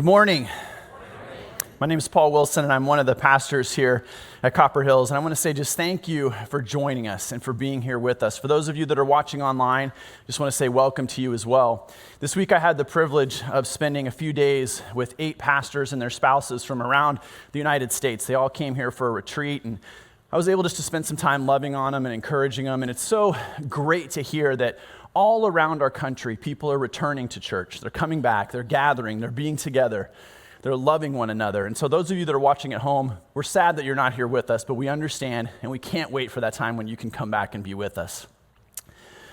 Good morning. My name is Paul Wilson, and I'm one of the pastors here at Copper Hills. And I want to say just thank you for joining us and for being here with us. For those of you that are watching online, just want to say welcome to you as well. This week I had the privilege of spending a few days with 8 pastors and their spouses from around the United States. They all came here for a retreat, and I was able just to spend some time loving on them and encouraging them. And it's so great to hear that all around our country, people are returning to church. They're coming back, they're gathering, they're being together, they're loving one another. And so those of you that are watching at home, we're sad that you're not here with us, but we understand, and we can't wait for that time when you can come back and be with us.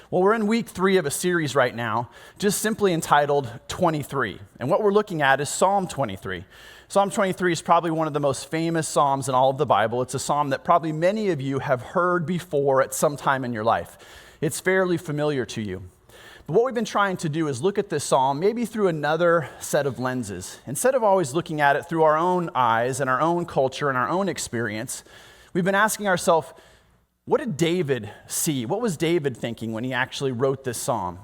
Well, we're in week 3 of a series right now, just simply entitled 23. And what we're looking at is Psalm 23. Psalm 23 is probably one of the most famous psalms in all of the Bible. It's a psalm that probably many of you have heard before at some time in your life. It's fairly familiar to you. But what we've been trying to do is look at this psalm maybe through another set of lenses. Instead of always looking at it through our own eyes and our own culture and our own experience, we've been asking ourselves, what did David see? What was David thinking when he actually wrote this psalm?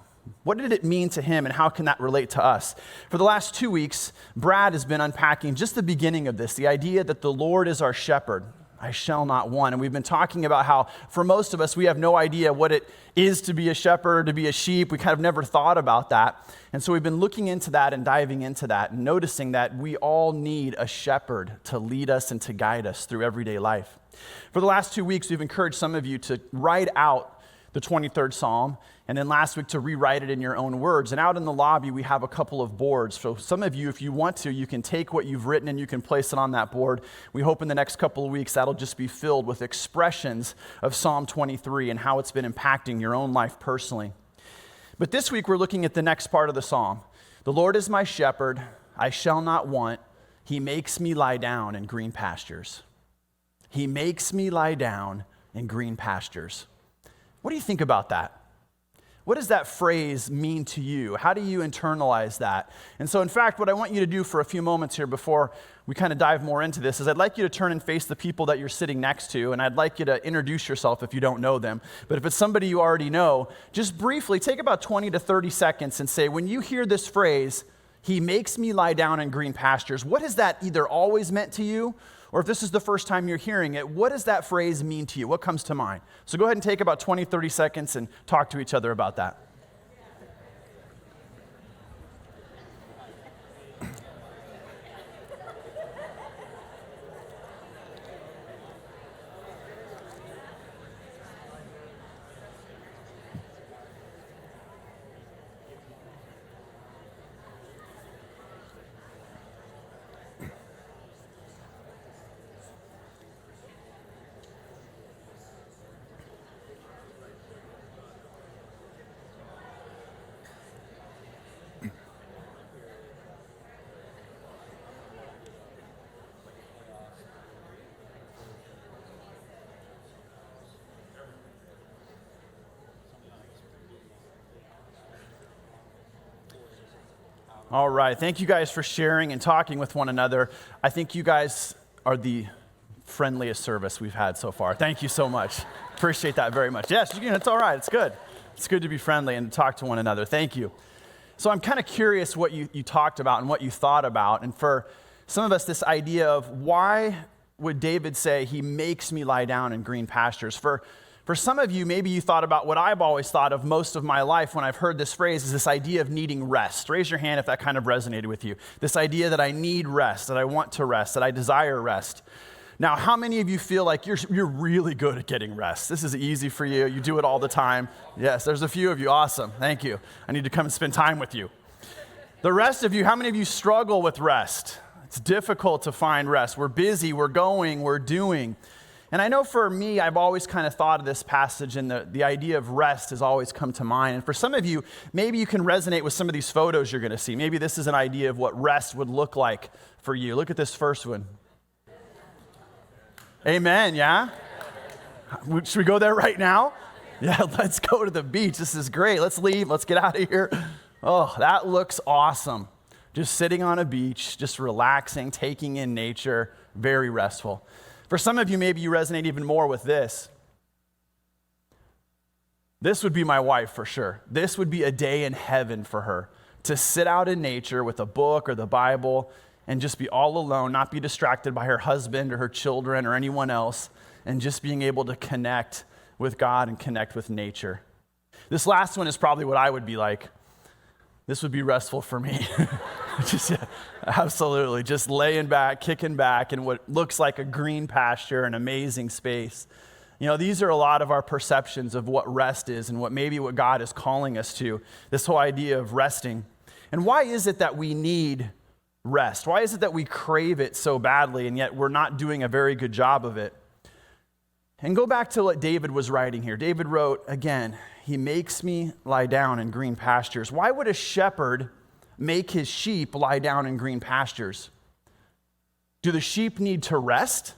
What did it mean to him, and how can that relate to us? For the last 2 weeks, Brad has been unpacking just the beginning of this, the idea that the Lord is our shepherd. I shall not want. And we've been talking about how for most of us, we have no idea what it is to be a shepherd, to be a sheep. We kind of never thought about that. And so we've been looking into that and diving into that and noticing that we all need a shepherd to lead us and to guide us through everyday life. For the last 2 weeks, we've encouraged some of you to write out the 23rd Psalm, and then last week to rewrite it in your own words. And out in the lobby, we have a couple of boards. So some of you, if you want to, you can take what you've written and you can place it on that board. We hope in the next couple of weeks that'll just be filled with expressions of Psalm 23 and how it's been impacting your own life personally. But this week, we're looking at the next part of the psalm. The Lord is my shepherd, I shall not want. He makes me lie down in green pastures. He makes me lie down in green pastures. What do you think about that? What does that phrase mean to you? How do you internalize that? And so, in fact, what I want you to do for a few moments here before we kind of dive more into this is I'd like you to turn and face the people that you're sitting next to, and I'd like you to introduce yourself if you don't know them. But if it's somebody you already know, just briefly take about 20 to 30 seconds and say, when you hear this phrase, he makes me lie down in green pastures, what has that either always meant to you? Or if this is the first time you're hearing it, what does that phrase mean to you? What comes to mind? So go ahead and take about 20, 30 seconds and talk to each other about that. All right, thank you guys for sharing and talking with one another. I think you guys are the friendliest service we've had so far. Thank you so much. Appreciate that very much. Yes, it's all right, it's good. It's good to be friendly and talk to one another. Thank you. So I'm kind of curious what you talked about and what you thought about. And for some of us, this idea of why would David say, he makes me lie down in green pastures? For some of you, maybe you thought about what I've always thought of most of my life when I've heard this phrase, is this idea of needing rest. Raise your hand if that kind of resonated with you. This idea that I need rest, that I want to rest, that I desire rest. Now, how many of you feel like you're really good at getting rest? This is easy for you. You do it all the time. Yes, there's a few of you. Awesome. Thank you. I need to come and spend time with you. The rest of you, how many of you struggle with rest? It's difficult to find rest. We're busy, we're going, we're doing. And I know for me, I've always kind of thought of this passage, and the idea of rest has always come to mind. And for some of you, maybe you can resonate with some of these photos you're going to see. Maybe this is an idea of what rest would look like for you. Look at this first one. Amen, yeah? Should we go there right now? Yeah, let's go to the beach. This is great. Let's leave. Let's get out of here. Oh, that looks awesome. Just sitting on a beach, just relaxing, taking in nature, very restful. For some of you, maybe you resonate even more with this. This would be my wife for sure. This would be a day in heaven for her. to sit out in nature with a book or the Bible and just be all alone, not be distracted by her husband or her children or anyone else, and just being able to connect with God and connect with nature. This last one is probably what I would be like. This would be restful for me. Absolutely. Just laying back, kicking back in what looks like a green pasture, an amazing space. These are a lot of our perceptions of what rest is and what God is calling us to, this whole idea of resting. And why is it that we need rest? Why is it that we crave it so badly and yet we're not doing a very good job of it? And go back to what David was writing here. David wrote, again, he makes me lie down in green pastures. Why would a shepherd make his sheep lie down in green pastures? Do the sheep need to rest?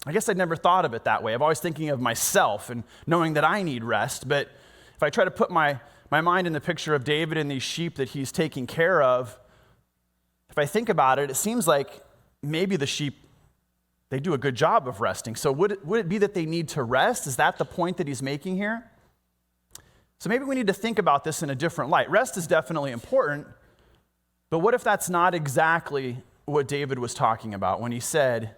I guess I'd never thought of it that way. I'm always thinking of myself and knowing that I need rest. But if I try to put my mind in the picture of David and these sheep that he's taking care of, if I think about it, it seems like maybe the sheep, they do a good job of resting. So would it be that they need to rest? Is that the point that he's making here? So maybe we need to think about this in a different light. Rest is definitely important, but what if that's not exactly what David was talking about when he said,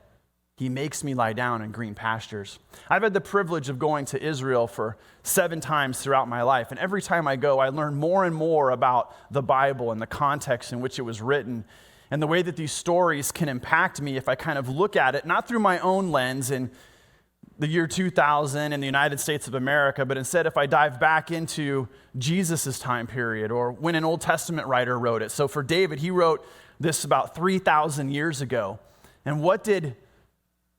he makes me lie down in green pastures? I've had the privilege of going to Israel for 7 times throughout my life, and every time I go, I learn more and more about the Bible and the context in which it was written, and the way that these stories can impact me if I kind of look at it, not through my own lens in the year 2000 in the United States of America, but instead if I dive back into Jesus' time period or when an Old Testament writer wrote it. So for David, he wrote this about 3,000 years ago. And what did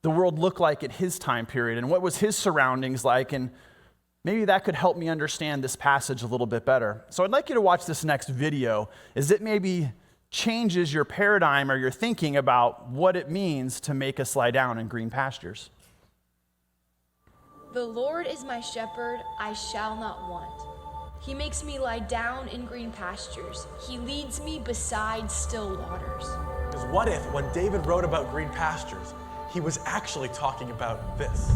the world look like at his time period? And what was his surroundings like? And maybe that could help me understand this passage a little bit better. So I'd like you to watch this next video as it maybe changes your paradigm or your thinking about what it means to make us lie down in green pastures. The Lord is my shepherd, I shall not want. He makes me lie down in green pastures. He leads me beside still waters. Because what if, when David wrote about green pastures, he was actually talking about this?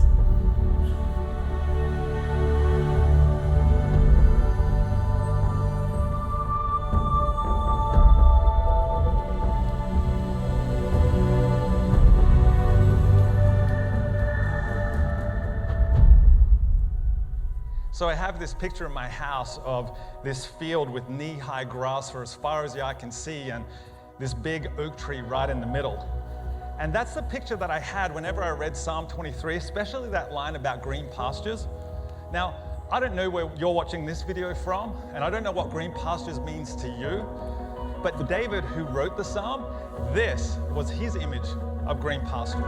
So I have this picture in my house of this field with knee-high grass for as far as the eye can see and this big oak tree right in the middle. And that's the picture that I had whenever I read Psalm 23, especially that line about green pastures. Now, I don't know where you're watching this video from, and I don't know what green pastures means to you, but for David, who wrote the psalm, this was his image of green pastures.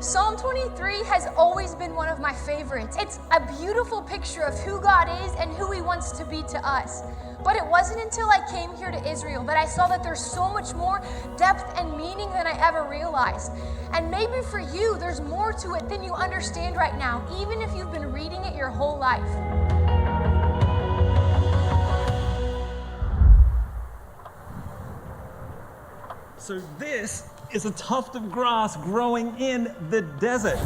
Psalm 23 has always been one of my favorites. It's a beautiful picture of who God is and who He wants to be to us. But it wasn't until I came here to Israel that I saw that there's so much more depth and meaning than I ever realized. And maybe for you, there's more to it than you understand right now, even if you've been reading it your whole life. So this is a tuft of grass growing in the desert.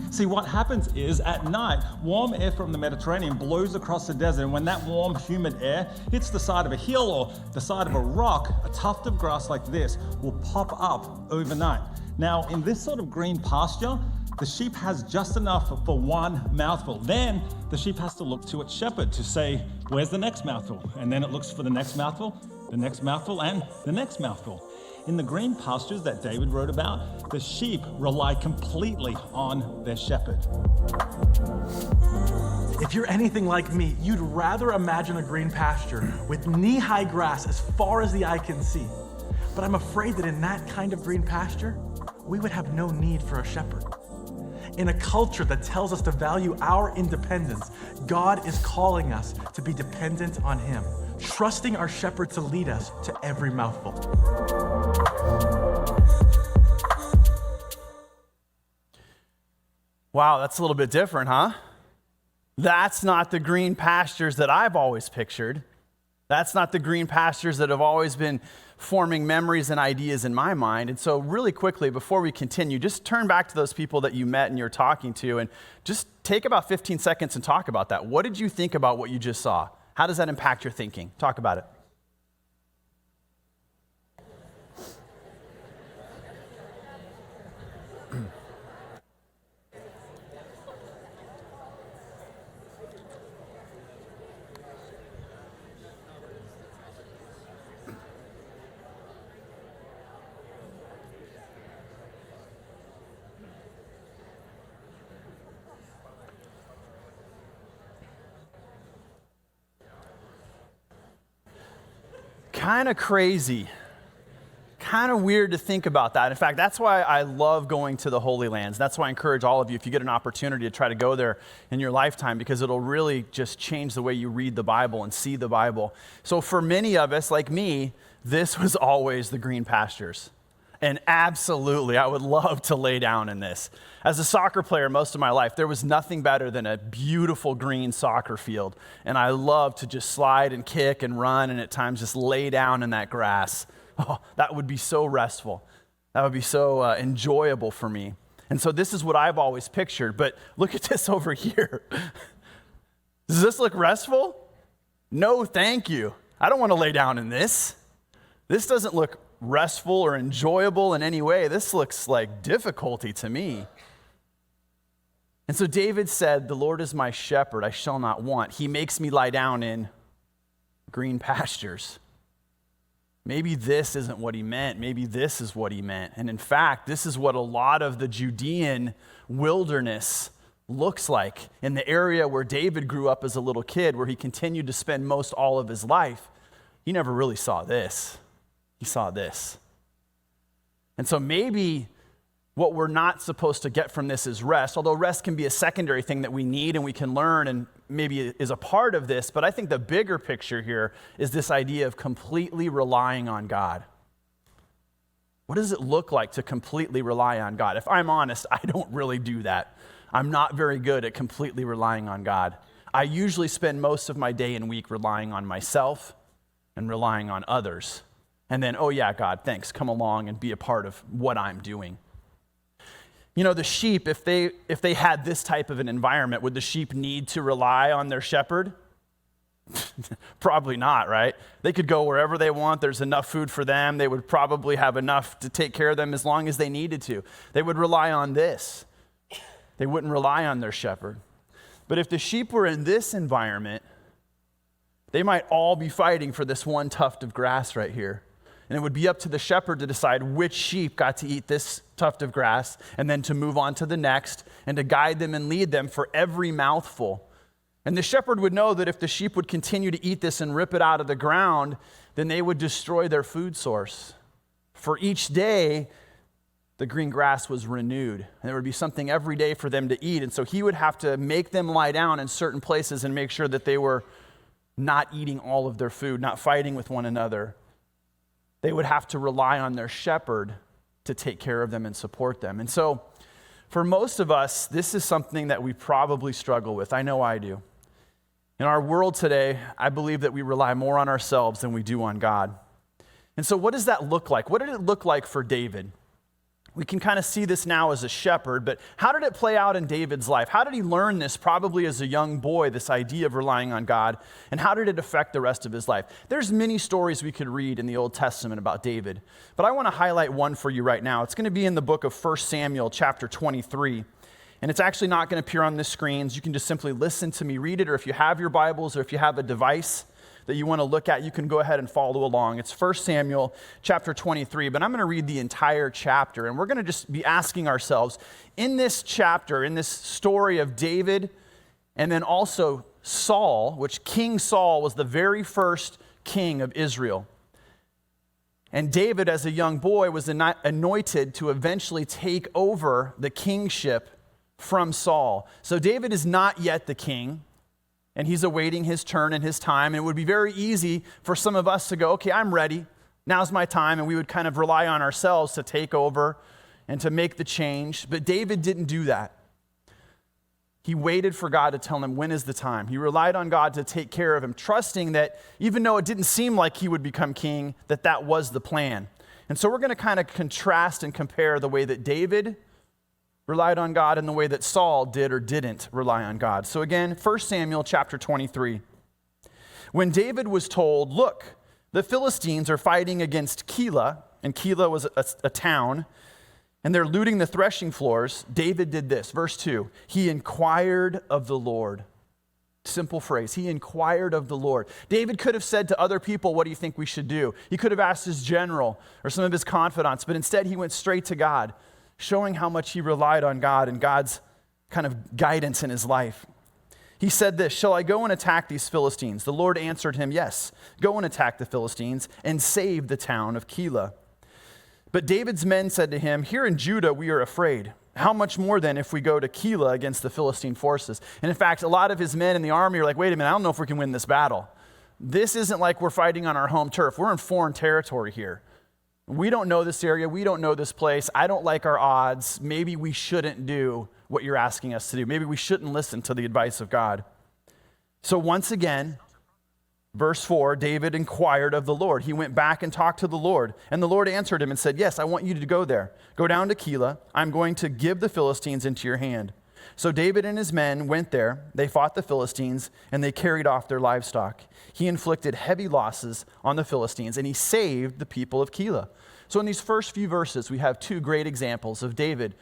See, what happens is at night, warm air from the Mediterranean blows across the desert, and when that warm, humid air hits the side of a hill or the side of a rock, a tuft of grass like this will pop up overnight. Now, in this sort of green pasture, the sheep has just enough for one mouthful. Then the sheep has to look to its shepherd to say, where's the next mouthful? And then it looks for the next mouthful, the next mouthful, and the next mouthful. In the green pastures that David wrote about, the sheep rely completely on their shepherd. If you're anything like me, you'd rather imagine a green pasture with knee-high grass as far as the eye can see. But I'm afraid that in that kind of green pasture, we would have no need for a shepherd. In a culture that tells us to value our independence, God is calling us to be dependent on Him, trusting our shepherd to lead us to every mouthful. Wow, that's a little bit different, huh? That's not the green pastures that I've always pictured. That's not the green pastures that have always been forming memories and ideas in my mind. And so really quickly, before we continue, just turn back to those people that you met and you're talking to and just take about 15 seconds and talk about that. What did you think about what you just saw? How does that impact your thinking? Talk about it. Kind of crazy, kind of weird to think about that. In fact, that's why I love going to the Holy Lands. That's why I encourage all of you, if you get an opportunity, to try to go there in your lifetime, because it'll really just change the way you read the Bible and see the Bible. So for many of us, like me, this was always the green pastures. And absolutely, I would love to lay down in this. As a soccer player most of my life, there was nothing better than a beautiful green soccer field. And I loved to just slide and kick and run and at times just lay down in that grass. Oh, that would be so restful. That would be so enjoyable for me. And so this is what I've always pictured. But look at this over here. Does this look restful? No, thank you. I don't want to lay down in this. This doesn't look restful or enjoyable in any way. This looks like difficulty to me. And so David said, "The Lord is my shepherd, I shall not want. He makes me lie down in green pastures." Maybe this isn't what he meant. Maybe this is what he meant. And in fact, this is what a lot of the Judean wilderness looks like in the area where David grew up as a little kid, where he continued to spend most all of his life. He never really saw this. He saw this. And so maybe what we're not supposed to get from this is rest, although rest can be a secondary thing that we need and we can learn and maybe is a part of this. But I think the bigger picture here is this idea of completely relying on God. What does it look like to completely rely on God? If I'm honest, I don't really do that. I'm not very good at completely relying on God. I usually spend most of my day and week relying on myself and relying on others. And then, oh yeah, God, thanks, come along and be a part of what I'm doing. You know, the sheep, if they had this type of an environment, would the sheep need to rely on their shepherd? Probably not, right? They could go wherever they want. There's enough food for them. They would probably have enough to take care of them as long as they needed to. They would rely on this. They wouldn't rely on their shepherd. But if the sheep were in this environment, they might all be fighting for this one tuft of grass right here. And it would be up to the shepherd to decide which sheep got to eat this tuft of grass and then to move on to the next and to guide them and lead them for every mouthful. And the shepherd would know that if the sheep would continue to eat this and rip it out of the ground, then they would destroy their food source. For each day, the green grass was renewed. And there would be something every day for them to eat. And so he would have to make them lie down in certain places and make sure that they were not eating all of their food, not fighting with one another. They would have to rely on their shepherd to take care of them and support them. And so for most of us, this is something that we probably struggle with. I know I do. In our world today, I believe that we rely more on ourselves than we do on God. And so what does that look like? What did it look like for David? We can kind of see this now as a shepherd, but how did it play out in David's life? How did he learn this probably as a young boy, this idea of relying on God, and how did it affect the rest of his life? There's many stories we could read in the Old Testament about David, but I want to highlight one for you right now. It's going to be in the book of 1 Samuel chapter 23, and it's actually not going to appear on the screens. You can just simply listen to me read it, or if you have your Bibles or if you have a device that you want to look at, you can go ahead and follow along. It's 1 Samuel chapter 23, but I'm going to read the entire chapter, and we're going to just be asking ourselves, in this chapter, in this story of David, and then also Saul, which King Saul was the very first king of Israel. And David, as a young boy, was anointed to eventually take over the kingship from Saul. So David is not yet the king, and he's awaiting his turn and his time. And it would be very easy for some of us to go, okay, I'm ready. Now's my time. And we would kind of rely on ourselves to take over and to make the change. But David didn't do that. He waited for God to tell him when is the time. He relied on God to take care of him, trusting that even though it didn't seem like he would become king, that was the plan. And so we're going to kind of contrast and compare the way that David relied on God and the way that Saul did or didn't rely on God. So again, 1 Samuel chapter 23. When David was told, look, the Philistines are fighting against Keilah, and Keilah was a town, and they're looting the threshing floors, David did this. Verse 2, he inquired of the Lord. Simple phrase, he inquired of the Lord. David could have said to other people, what do you think we should do? He could have asked his general or some of his confidants, but instead he went straight to God, showing how much he relied on God and God's kind of guidance in his life. He said this, shall I go and attack these Philistines? The Lord answered him, yes, go and attack the Philistines and save the town of Keilah. But David's men said to him, here in Judah we are afraid. How much more then if we go to Keilah against the Philistine forces? And in fact, a lot of his men in the army are like, wait a minute, I don't know if we can win this battle. This isn't like we're fighting on our home turf. We're in foreign territory here. We don't know this area. We don't know this place. I don't like our odds. Maybe we shouldn't do what you're asking us to do. Maybe we shouldn't listen to the advice of God. So once again, verse 4, David inquired of the Lord. He went back and talked to the Lord. And the Lord answered him and said, yes, I want you to go there. Go down to Keilah. I'm going to give the Philistines into your hand. So David and his men went there. They fought the Philistines, and they carried off their livestock. He inflicted heavy losses on the Philistines, and he saved the people of Keilah. So in these first few verses, we have two great examples of David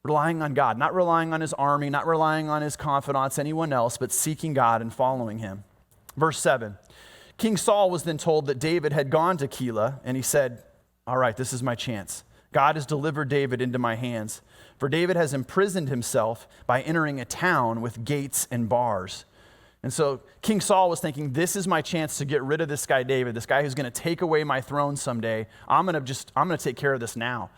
relying on God, not relying on his army, not relying on his confidants, anyone else, but seeking God and following him. Verse 7, King Saul was then told that David had gone to Keilah, and he said, all right, this is my chance. God has delivered David into my hands, for David has imprisoned himself by entering a town with gates and bars. And so King Saul was thinking, this is my chance to get rid of this guy David, this guy who's going to take away my throne someday. I'm going to take care of this now.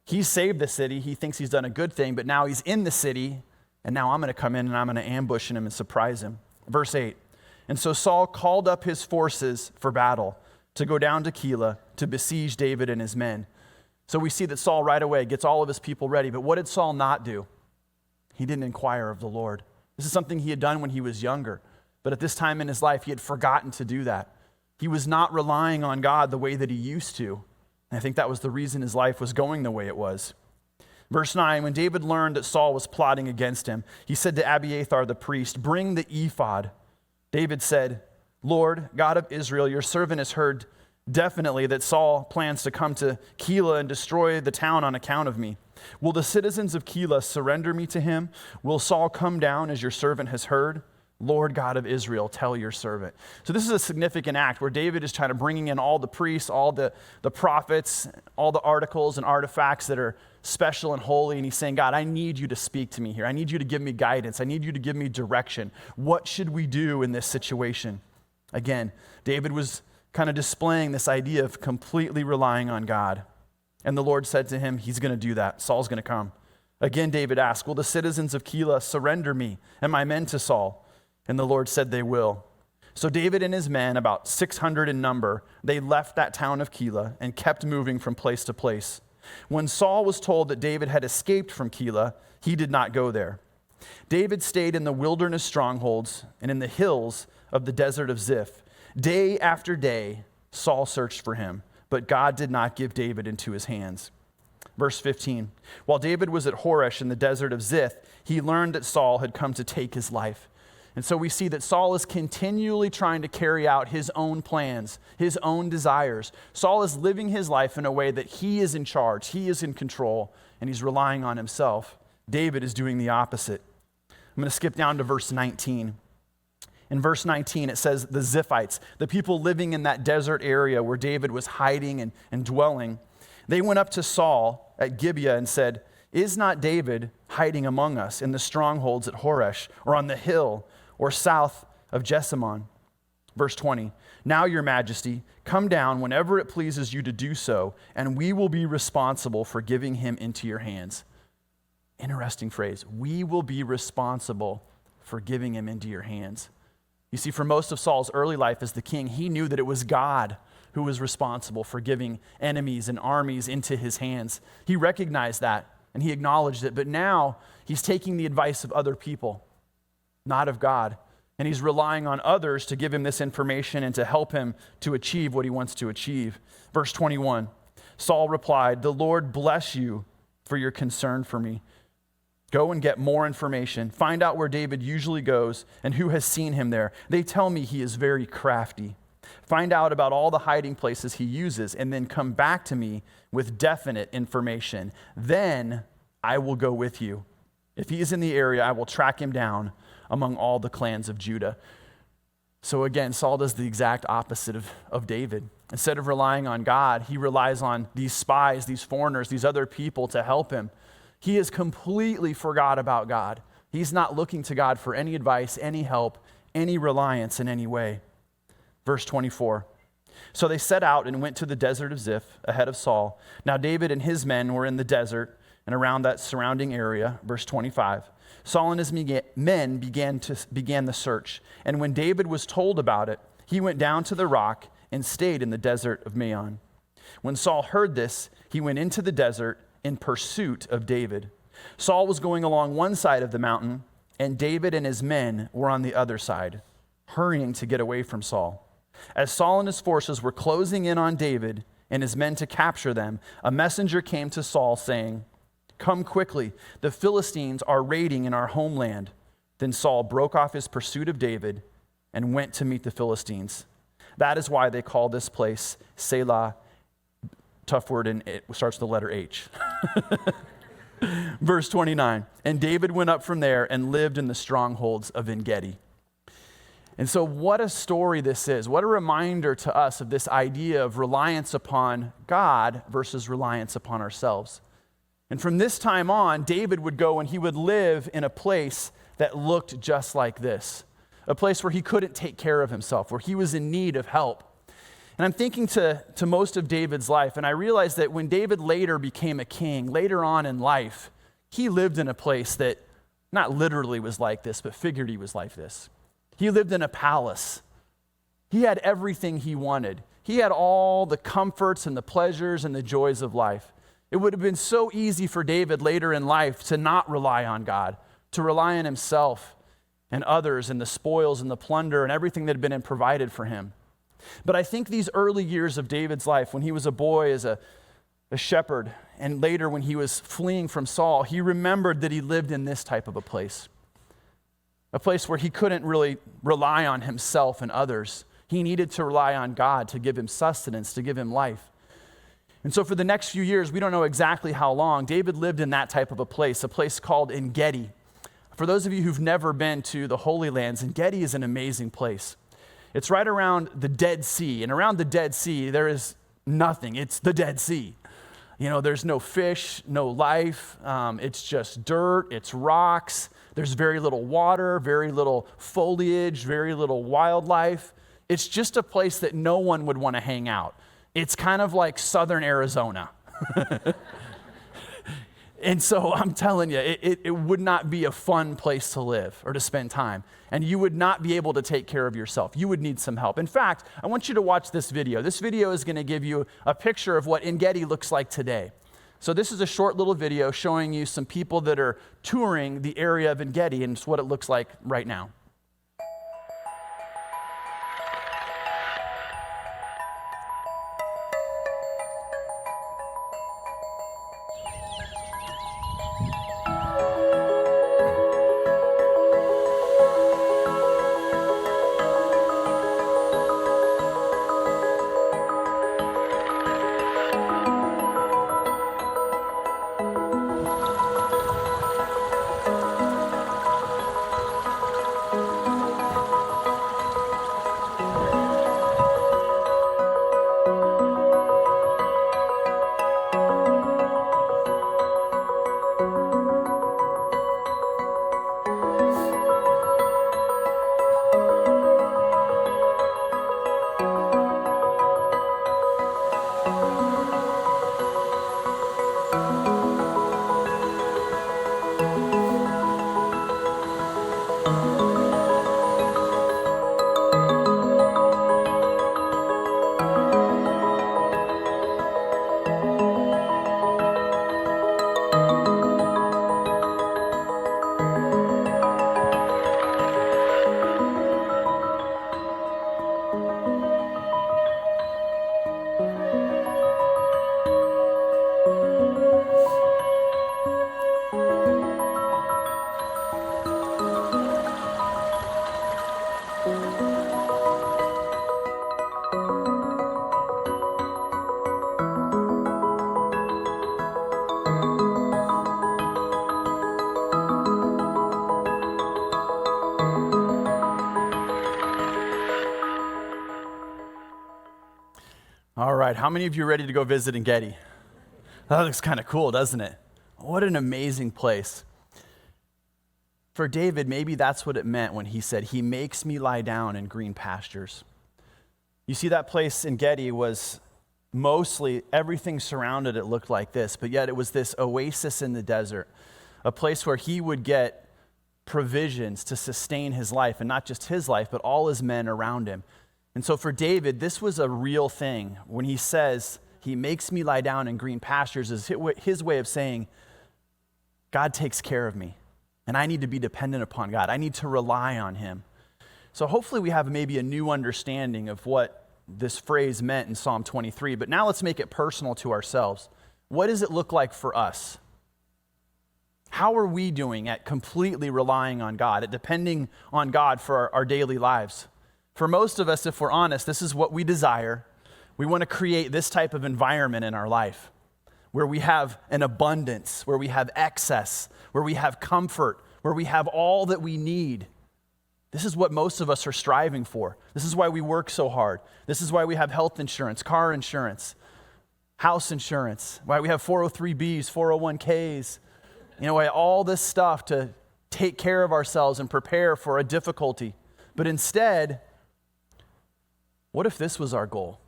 He's saved the city. He thinks he's done a good thing, but now he's in the city, and now I'm going to come in and I'm going to ambush him and surprise him. Verse 8, and so Saul called up his forces for battle to go down to Keilah to besiege David and his men. So we see that Saul right away gets all of his people ready, but what did Saul not do? He didn't inquire of the Lord. This is something he had done when he was younger, but at this time in his life, he had forgotten to do that. He was not relying on God the way that he used to. And I think that was the reason his life was going the way it was. Verse 9, when David learned that Saul was plotting against him, he said to Abiathar the priest, bring the ephod. David said, Lord, God of Israel, your servant has heard definitely that Saul plans to come to Keilah and destroy the town on account of me. Will the citizens of Keilah surrender me to him? Will Saul come down as your servant has heard? Lord God of Israel, tell your servant. So this is a significant act where David is trying to bring in all the priests, all the prophets, all the articles and artifacts that are special and holy. And he's saying, God, I need you to speak to me here. I need you to give me guidance. I need you to give me direction. What should we do in this situation? Again, David was kind of displaying this idea of completely relying on God. And the Lord said to him, he's going to do that. Saul's going to come. Again, David asked, will the citizens of Keilah surrender me and my men to Saul? And the Lord said they will. So David and his men, about 600 in number, they left that town of Keilah and kept moving from place to place. When Saul was told that David had escaped from Keilah, he did not go there. David stayed in the wilderness strongholds and in the hills of the desert of Ziph. Day after day, Saul searched for him, but God did not give David into his hands. Verse 15, while David was at Horesh in the desert of Ziph, he learned that Saul had come to take his life. And so we see that Saul is continually trying to carry out his own plans, his own desires. Saul is living his life in a way that he is in charge, he is in control, and he's relying on himself. David is doing the opposite. I'm going to skip down to verse 19. In verse 19, it says the Ziphites, the people living in that desert area where David was hiding and dwelling, they went up to Saul at Gibeah and said, is not David hiding among us in the strongholds at Horesh or on the hill or south of Jessamon? Verse 20, now, your majesty, come down whenever it pleases you to do so, and we will be responsible for giving him into your hands. Interesting phrase. We will be responsible for giving him into your hands. You see, for most of Saul's early life as the king, he knew that it was God who was responsible for giving enemies and armies into his hands. He recognized that. and he acknowledged it, but now he's taking the advice of other people, not of God. And he's relying on others to give him this information and to help him to achieve what he wants to achieve. Verse 21, Saul replied, "The Lord bless you for your concern for me. Go and get more information. Find out where David usually goes and who has seen him there. They tell me he is very crafty. Find out about all the hiding places he uses and then come back to me with definite information. Then I will go with you. If he is in the area, I will track him down among all the clans of Judah." So again, Saul does the exact opposite of David. Instead of relying on God, he relies on these spies, these foreigners, these other people to help him. He has completely forgot about God. He's not looking to God for any advice, any help, any reliance in any way. Verse 24. So they set out and went to the desert of Ziph ahead of Saul. Now David and his men were in the desert and around that surrounding area. Verse 25. Saul and his men began the search. And when David was told about it, he went down to the rock and stayed in the desert of Maon. When Saul heard this, he went into the desert in pursuit of David. Saul was going along one side of the mountain, and David and his men were on the other side, hurrying to get away from Saul. As Saul and his forces were closing in on David and his men to capture them, a messenger came to Saul saying, "Come quickly, the Philistines are raiding in our homeland." Then Saul broke off his pursuit of David and went to meet the Philistines. That is why they call this place Selah. Tough word, and it starts with the letter H. Verse 29, and David went up from there and lived in the strongholds of En-Gedi. And so what a story this is. What a reminder to us of this idea of reliance upon God versus reliance upon ourselves. And from this time on, David would go and he would live in a place that looked just like this. A place where he couldn't take care of himself, where he was in need of help. And I'm thinking to most of David's life, and I realized that when David later became a king, later on in life, he lived in a place that not literally was like this, but figured he was like this. He lived in a palace. He had everything he wanted. He had all the comforts and the pleasures and the joys of life. It would have been so easy for David later in life to not rely on God, to rely on himself and others and the spoils and the plunder and everything that had been provided for him. But I think these early years of David's life, when he was a boy as a shepherd, and later when he was fleeing from Saul, he remembered that he lived in this type of a place where he couldn't really rely on himself and others. He needed to rely on God to give him sustenance, to give him life. And so for the next few years, we don't know exactly how long, David lived in that type of a place called En-Gedi. For those of you who've never been to the Holy Lands, En-Gedi is an amazing place. It's right around the Dead Sea, and around the Dead Sea, there is nothing. It's the Dead Sea. You know, there's no fish, no life. It's just dirt, it's rocks. There's very little water, very little foliage, very little wildlife. It's just a place that no one would want to hang out. It's kind of like southern Arizona. And so I'm telling you, it would not be a fun place to live or to spend time. And you would not be able to take care of yourself. You would need some help. In fact, I want you to watch this video. This video is going to give you a picture of what En-Gedi looks like today. So this is a short little video showing you some people that are touring the area of En-Gedi, and it's what it looks like right now. right, how many of you are ready to go visit En Gedi? That looks kind of cool, doesn't it? What an amazing place. For David, maybe that's what it meant when he said, he makes me lie down in green pastures. You see, that place En Gedi was mostly, everything surrounded it looked like this, but yet it was this oasis in the desert, a place where he would get provisions to sustain his life, and not just his life, but all his men around him. And so for David, this was a real thing. When he says, he makes me lie down in green pastures, is his way of saying, God takes care of me, and I need to be dependent upon God. I need to rely on him. So hopefully we have maybe a new understanding of what this phrase meant in Psalm 23, but now let's make it personal to ourselves. What does it look like for us? How are we doing at completely relying on God, at depending on God for our daily lives? For most of us, if we're honest, this is what we desire. We want to create this type of environment in our life where we have an abundance, where we have excess, where we have comfort, where we have all that we need. This is what most of us are striving for. This is why we work so hard. This is why we have health insurance, car insurance, house insurance, why we have 403Bs, 401Ks, why all this stuff to take care of ourselves and prepare for a difficulty. But instead, what if this was our goal?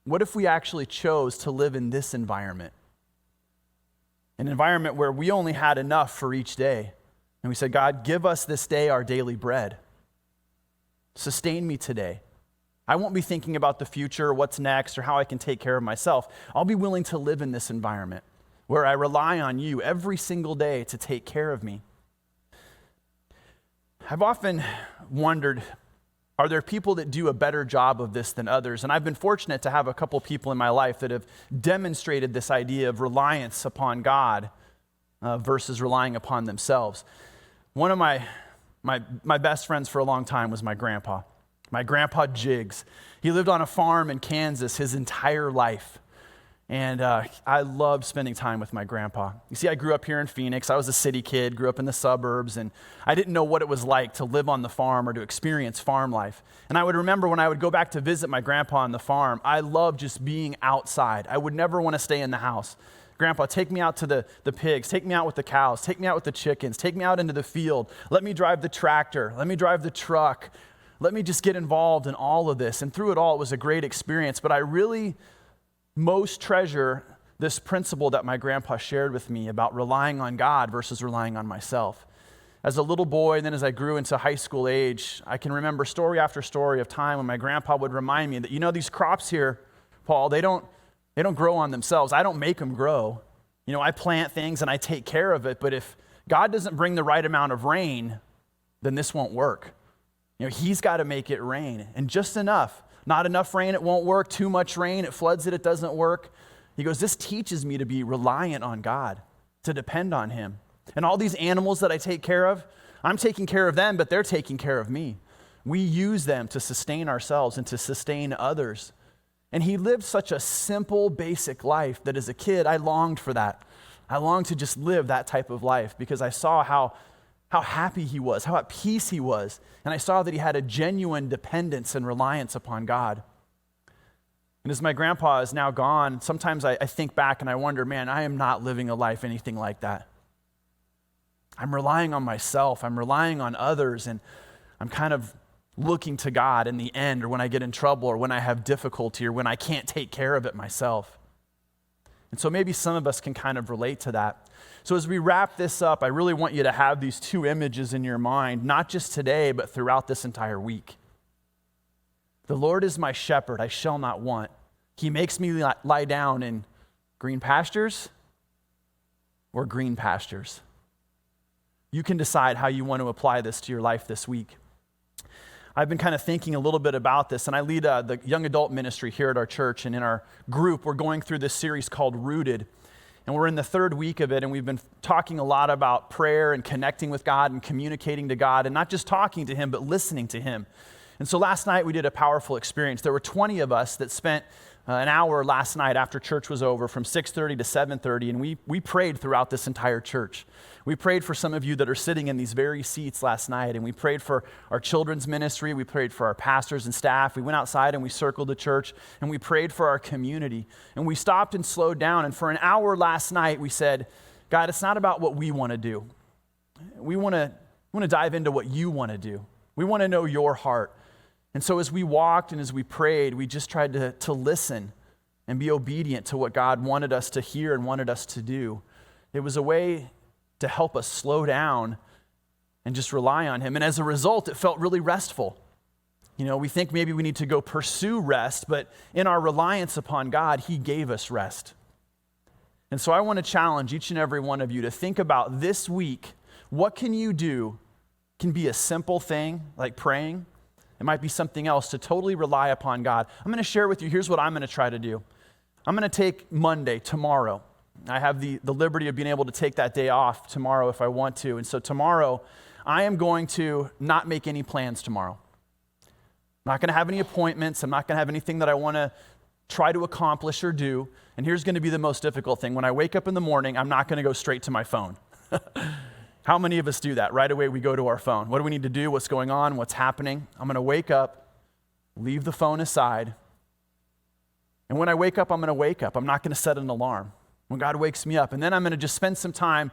What if we actually chose to live in this environment? An environment where we only had enough for each day. And we said, God, give us this day our daily bread. Sustain me today. I won't be thinking about the future, what's next, or how I can take care of myself. I'll be willing to live in this environment where I rely on you every single day to take care of me. I've often wondered, are there people that do a better job of this than others? And I've been fortunate to have a couple people in my life that have demonstrated this idea of reliance upon God versus relying upon themselves. One of my best friends for a long time was my grandpa Jiggs. He lived on a farm in Kansas his entire life. And I loved spending time with my grandpa. You see, I grew up here in Phoenix. I was a city kid, grew up in the suburbs, and I didn't know what it was like to live on the farm or to experience farm life. And I would remember when I would go back to visit my grandpa on the farm, I loved just being outside. I would never want to stay in the house. Grandpa, take me out to the pigs, take me out with the cows, take me out with the chickens, take me out into the field. Let me drive the tractor, let me drive the truck. Let me just get involved in all of this. And through it all, it was a great experience, but I really most treasure this principle that my grandpa shared with me about relying on God versus relying on myself. As a little boy, and then as I grew into high school age, I can remember story after story of time when my grandpa would remind me that, these crops here, Paul, they don't grow on themselves. I don't make them grow. I plant things and I take care of it, but if God doesn't bring the right amount of rain, then this won't work. He's got to make it rain, and just enough. Not enough rain, it won't work. Too much rain, it floods it doesn't work. He goes, this teaches me to be reliant on God, to depend on him. And all these animals that I take care of, I'm taking care of them, but they're taking care of me. We use them to sustain ourselves and to sustain others. And he lived such a simple, basic life that as a kid, I longed for that. I longed to just live that type of life because I saw how happy he was, how at peace he was. And I saw that he had a genuine dependence and reliance upon God. And as my grandpa is now gone, sometimes I think back and I wonder, man, I am not living a life anything like that. I'm relying on myself, I'm relying on others, and I'm kind of looking to God in the end, or when I get in trouble, or when I have difficulty, or when I can't take care of it myself. And so maybe some of us can kind of relate to that. So as we wrap this up, I really want you to have these two images in your mind, not just today, but throughout this entire week. The Lord is my shepherd, I shall not want. He makes me lie down in green pastures or green pastures. You can decide how you want to apply this to your life this week. I've been kind of thinking a little bit about this, and I lead the young adult ministry here at our church, and in our group, we're going through this series called Rooted, and we're in the third week of it, and we've been talking a lot about prayer and connecting with God and communicating to God, and not just talking to him, but listening to him. And so last night we did a powerful experience. There were 20 of us that spent an hour last night after church was over from 6:30 to 7:30, and we prayed throughout this entire church. We prayed for some of you that are sitting in these very seats last night, and we prayed for our children's ministry. We prayed for our pastors and staff. We went outside and we circled the church, and we prayed for our community. And we stopped and slowed down, and for an hour last night, we said, God, it's not about what we want to do. We want to dive into what you want to do. We want to know your heart. And so as we walked and as we prayed, we just tried to listen and be obedient to what God wanted us to hear and wanted us to do. It was a way to help us slow down and just rely on him. And as a result, it felt really restful. You know, we think maybe we need to go pursue rest, but in our reliance upon God, he gave us rest. And so I want to challenge each and every one of you to think about this week, what can you do? It can be a simple thing like praying. It might be something else to totally rely upon God. I'm going to share with you, here's what I'm going to try to do. I'm going to take Monday, tomorrow. I have the liberty of being able to take that day off tomorrow if I want to. And so tomorrow, I am going to not make any plans tomorrow. I'm not going to have any appointments. I'm not going to have anything that I want to try to accomplish or do. And here's going to be the most difficult thing. When I wake up in the morning, I'm not going to go straight to my phone. How many of us do that? Right away, we go to our phone. What do we need to do? What's going on? What's happening? I'm going to wake up, leave the phone aside. And when I wake up, I'm going to wake up. I'm not going to set an alarm when God wakes me up. And then I'm going to just spend some time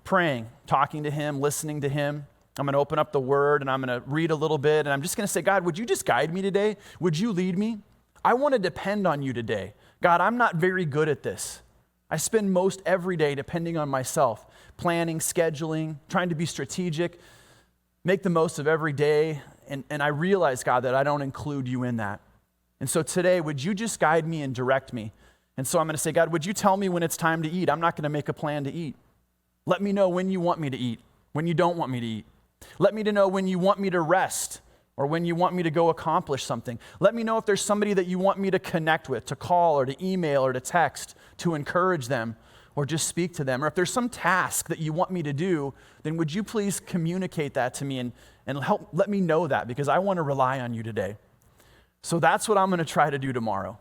praying, talking to him, listening to him. I'm going to open up the word and I'm going to read a little bit. And I'm just going to say, God, would you just guide me today? Would you lead me? I want to depend on you today. God, I'm not very good at this. I spend most every day depending on myself, planning, scheduling, trying to be strategic, make the most of every day. And I realize, God, that I don't include you in that. And so today, would you just guide me and direct me? And so I'm going to say, God, would you tell me when it's time to eat? I'm not going to make a plan to eat. Let me know when you want me to eat, when you don't want me to eat. Let me know when you want me to rest or when you want me to go accomplish something. Let me know if there's somebody that you want me to connect with, to call or to email or to text, to encourage them or just speak to them. Or if there's some task that you want me to do, then would you please communicate that to me and help let me know that, because I want to rely on you today. So that's what I'm going to try to do tomorrow.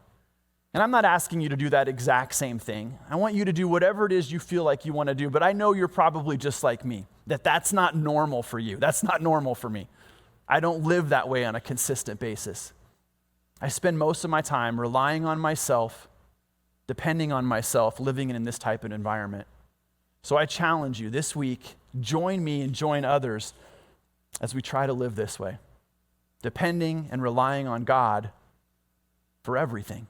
And I'm not asking you to do that exact same thing. I want you to do whatever it is you feel like you want to do, but I know you're probably just like me, that's not normal for you. That's not normal for me. I don't live that way on a consistent basis. I spend most of my time relying on myself, depending on myself, living in this type of environment. So I challenge you this week, join me and join others as we try to live this way, depending and relying on God for everything.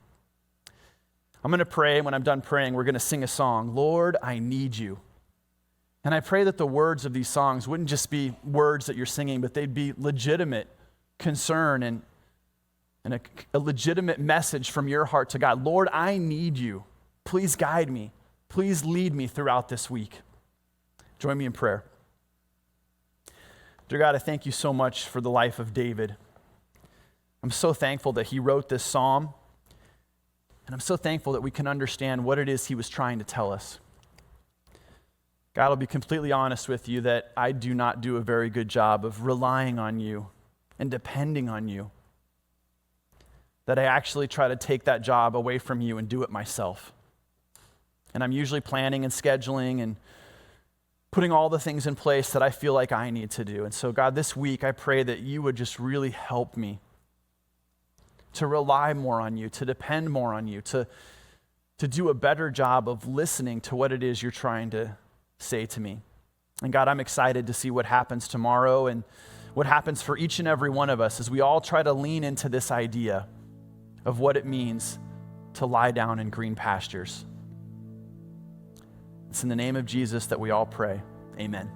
I'm going to pray. When I'm done praying, we're going to sing a song, Lord, I Need You. And I pray that the words of these songs wouldn't just be words that you're singing, but they'd be legitimate concern and a legitimate message from your heart to God. Lord, I need you. Please guide me. Please lead me throughout this week. Join me in prayer. Dear God, I thank you so much for the life of David. I'm so thankful that he wrote this psalm. And I'm so thankful that we can understand what it is he was trying to tell us. God, I'll be completely honest with you that I do not do a very good job of relying on you and depending on you. That I actually try to take that job away from you and do it myself. And I'm usually planning and scheduling and putting all the things in place that I feel like I need to do. And so God, this week I pray that you would just really help me to rely more on you, to depend more on you, to do a better job of listening to what it is you're trying to say to me. And God, I'm excited to see what happens tomorrow and what happens for each and every one of us as we all try to lean into this idea of what it means to lie down in green pastures. It's in the name of Jesus that we all pray. Amen.